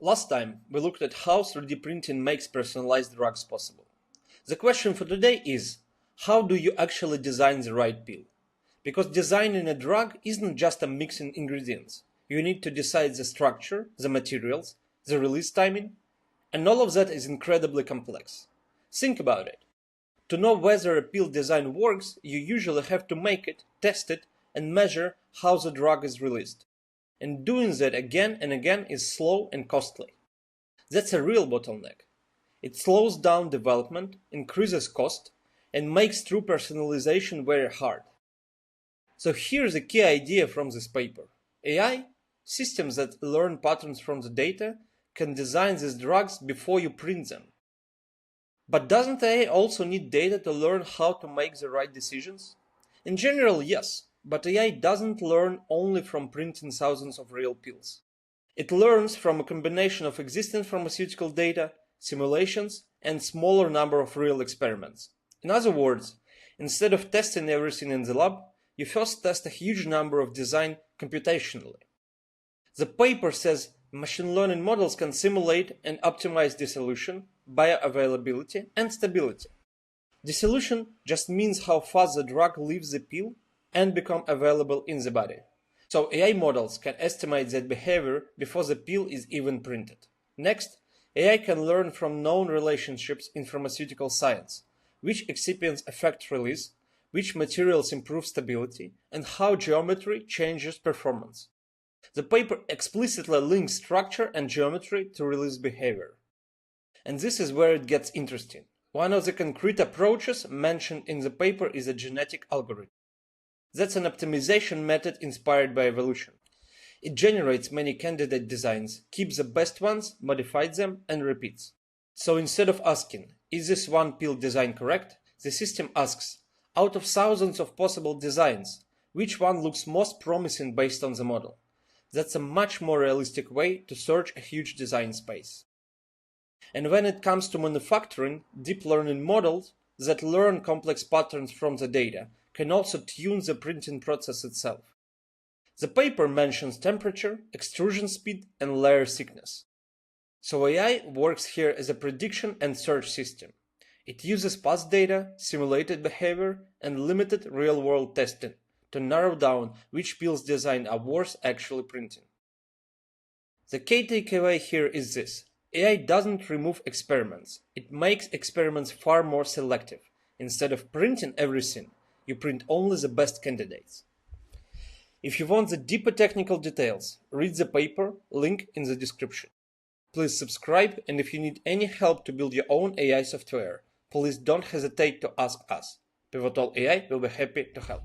Last time, we looked at how 3D printing makes personalized drugs possible. The question for today is, how do you actually design the right pill? Because designing a drug isn't just a mixing ingredients. You need to decide the structure, the materials, the release timing, and all of that is incredibly complex. Think about it. To know whether a pill design works, you usually have to make it, test it, and measure how the drug is released. And doing that again and again is slow and costly. That's a real bottleneck. It slows down development, increases cost, and makes true personalization very hard. So here's a key idea from this paper. AI, systems that learn patterns from the data, can design these drugs before you print them. But doesn't AI also need data to learn how to make the right decisions? In general, yes, but AI doesn't learn only from printing thousands of real pills. It learns from a combination of existing pharmaceutical data, simulations, and smaller number of real experiments. In other words, instead of testing everything in the lab, you first test a huge number of design computationally. The paper says machine learning models can simulate and optimize dissolution, bioavailability, and stability. Dissolution just means how fast the drug leaves the pill and become available in the body. So AI models can estimate that behavior before the pill is even printed. Next, AI can learn from known relationships in pharmaceutical science, which excipients affect release, which materials improve stability, and how geometry changes performance. The paper explicitly links structure and geometry to release behavior. And this is where it gets interesting. One of the concrete approaches mentioned in the paper is a genetic algorithm. That's an optimization method inspired by evolution. It generates many candidate designs, keeps the best ones, modifies them, and repeats. So instead of asking, is this one pill design correct? The system asks, out of thousands of possible designs, which one looks most promising based on the model? That's a much more realistic way to search a huge design space. And when it comes to manufacturing, deep learning models that learn complex patterns from the data can also tune the printing process itself. The paper mentions temperature, extrusion speed, and layer thickness. So AI works here as a prediction and search system. It uses past data, simulated behavior, and limited real-world testing to narrow down which pills design are worth actually printing. The key takeaway here is this. AI doesn't remove experiments. It makes experiments far more selective. Instead of printing everything, you print only the best candidates. If you want the deeper technical details, read the paper, link in the description. Please subscribe, and if you need any help to build your own AI software, please don't hesitate to ask us. Pivotal AI will be happy to help.